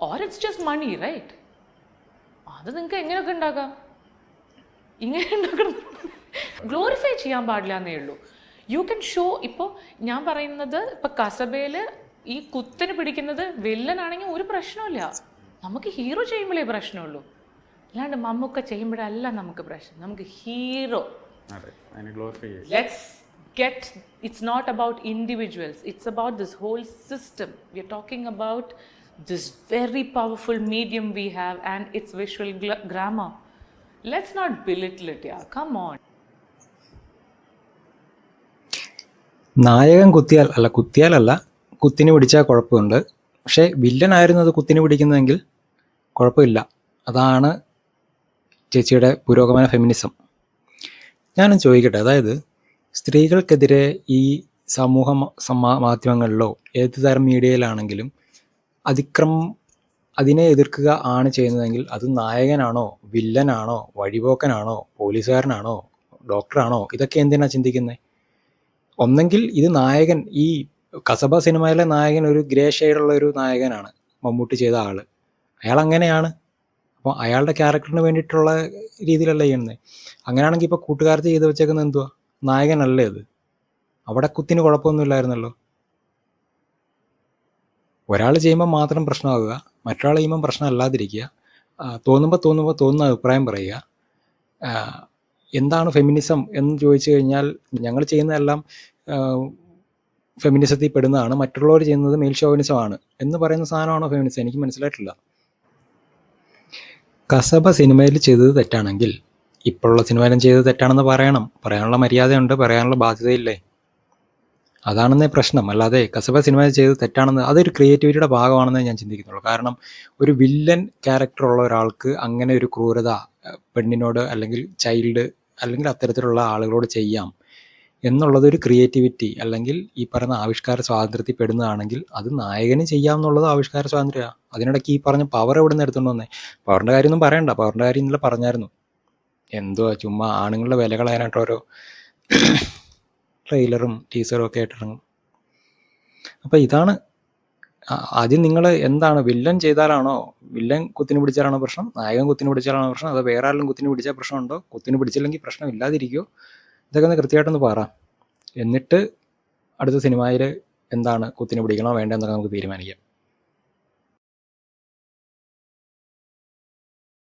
Or it's just money, right? അത് നിങ്ങൾക്ക് എങ്ങനെയൊക്കെ ഉണ്ടാക്കാം, ഇങ്ങനെ ഉണ്ടാക്കണം. ഗ്ലോറിഫൈ ചെയ്യാൻ പാടില്ല എന്നേ ഉള്ളൂ. You can show. ഇപ്പോൾ ഞാൻ പറയുന്നത്, ഇപ്പം കസബയിൽ ഈ കുത്തിന് പിടിക്കുന്നത് വില്ലനാണെങ്കിൽ ഒരു പ്രശ്നമില്ല, നമുക്ക് ഹീറോ ചെയ്യുമ്പോഴേ പ്രശ്നമുള്ളൂ. അല്ലാണ്ട് മമ്മൂക്ക ചെയ്യുമ്പോഴല്ല നമുക്ക് പ്രശ്നം, നമുക്ക് hero. Let's get, it's not about individuals, it's about this whole system. We are talking about this very powerful medium we have and its visual grammar. Let's not belittle it, yeah, come on. നായകൻ കുത്തിയാലല്ല കുത്തിന് പിടിച്ചാൽ കുഴപ്പമുണ്ട്. പക്ഷേ വില്ലനായിരുന്നു അത് കുത്തിന് പിടിക്കുന്നതെങ്കിൽ കുഴപ്പമില്ല. അതാണ് ചേച്ചിയുടെ പുരോഗമന feminism. ഞാനും ചോദിക്കട്ടെ, അതായത് സ്ത്രീകൾക്കെതിരെ ഈ സമൂഹ മാധ്യമങ്ങളിലോ ഏത് തരം മീഡിയയിലാണെങ്കിലും അതിനെ എതിർക്കുക ആണ് ചെയ്യുന്നതെങ്കിൽ അത് നായകനാണോ, വില്ലനാണോ, വഴിപോക്കനാണോ, പോലീസുകാരനാണോ, ഡോക്ടറാണോ, ഇതൊക്കെ എന്തിനാ ചിന്തിക്കുന്നത്? ഒന്നെങ്കിൽ ഇത് നായകൻ, ഈ കസബ സിനിമയിലെ നായകൻ ഒരു ഗ്രേ ഷെയ്ഡുള്ള ഒരു നായകനാണ്, മമ്മൂട്ടി ചെയ്ത ആള്, അയാൾ അങ്ങനെയാണ്. അപ്പോൾ അയാളുടെ ക്യാരക്ടറിന് വേണ്ടിയിട്ടുള്ള രീതിയിലല്ല ചെയ്യുന്നത്. അങ്ങനെയാണെങ്കിൽ ഇപ്പോൾ കൂട്ടുകാരത്ത് ചെയ്ത് വെച്ചേക്കുന്നത് എന്തുവാ? നായകനല്ലേ അത്? അവിടെ കുത്തിന് കുഴപ്പമൊന്നുമില്ലായിരുന്നല്ലോ. ഒരാൾ ചെയ്യുമ്പോൾ മാത്രം പ്രശ്നമാകുക, മറ്റൊരാൾ ചെയ്യുമ്പോൾ പ്രശ്നം അല്ലാതിരിക്കുക, തോന്നുമ്പോൾ തോന്നുന്ന അഭിപ്രായം പറയുക. എന്താണ് ഫെമിനിസം എന്ന് ചോദിച്ചു കഴിഞ്ഞാൽ ഞങ്ങൾ ചെയ്യുന്നതെല്ലാം ഫെമിനിസത്തിൽ പെടുന്നതാണ്, മറ്റുള്ളവർ ചെയ്യുന്നത് മെയിൽ ഷോവിനിസമാണ് എന്ന് പറയുന്ന സാധനമാണോ ഫെമിനിസം? എനിക്ക് മനസ്സിലായിട്ടില്ല. കസബ സിനിമയിൽ ചെയ്തത് തെറ്റാണെങ്കിൽ ഇപ്പോഴുള്ള സിനിമയിലും ചെയ്തത് തെറ്റാണെന്ന് പറയാനുള്ള മര്യാദയുണ്ട്, പറയാനുള്ള ബാധ്യതയില്ലേ? അതാണെന്നേ പ്രശ്നം. അല്ലാതെ കസബ സിനിമയിൽ ചെയ്തത് തെറ്റാണെന്ന്, അതൊരു ക്രിയേറ്റിവിറ്റിയുടെ ഭാഗമാണെന്നേ ഞാൻ ചിന്തിക്കുന്നുള്ളൂ. കാരണം ഒരു വില്ലൻ ക്യാരക്ടറുള്ള ഒരാൾക്ക് അങ്ങനെ ഒരു ക്രൂരത പെണ്ണിനോട് അല്ലെങ്കിൽ ചൈൽഡ് അല്ലെങ്കിൽ അത്തരത്തിലുള്ള ആളുകളോട് ചെയ്യാം എന്നുള്ളതൊരു ക്രിയേറ്റിവിറ്റി അല്ലെങ്കിൽ ഈ പറയുന്ന ആവിഷ്കാര സ്വാതന്ത്ര്യത്തിൽ പെടുന്നതാണെങ്കിൽ അത് നായകന് ചെയ്യാമെന്നുള്ളത് ആവിഷ്കാര സ്വാതന്ത്ര്യമാണ്. അതിനിടയ്ക്ക് ഈ പറഞ്ഞ പവർ എവിടെ നിന്ന് എടുത്തുകൊണ്ട് വന്നേ? പവറിൻ്റെ കാര്യമൊന്നും പറയണ്ട, പവറിൻ്റെ കാര്യം ഇന്നലെ പറഞ്ഞായിരുന്നു. എന്തുവാ ചുമ്മാ ആണുങ്ങളുടെ വില കളയാനായിട്ട് ഓരോ ട്രെയിലറും ടീസറും ഒക്കെ ആയിട്ടിറങ്ങും. അപ്പോൾ ഇതാണ് ആദ്യം നിങ്ങൾ എന്താണ്, വില്ലൻ ചെയ്താലാണോ, വില്ലൻ കുത്തിന് പിടിച്ചാലാണോ പ്രശ്നം, നായകൻ കുത്തിന് പിടിച്ചാലാണോ പ്രശ്നം, അതോ വേറെ ആരെങ്കിലും കുത്തിന് പിടിച്ചാൽ പ്രശ്നമുണ്ടോ, കുത്തിന് പിടിച്ചില്ലെങ്കിൽ പ്രശ്നം ഇല്ലാതിരിക്കുമോ? ഇതൊക്കെ ഒന്ന് കൃത്യമായിട്ടൊന്ന് പറ. എന്നിട്ട് അടുത്ത സിനിമയിൽ എന്താണ്, കുത്തിന് പിടിക്കണോ വേണ്ടതെന്നൊക്കെ നമുക്ക് തീരുമാനിക്കാം.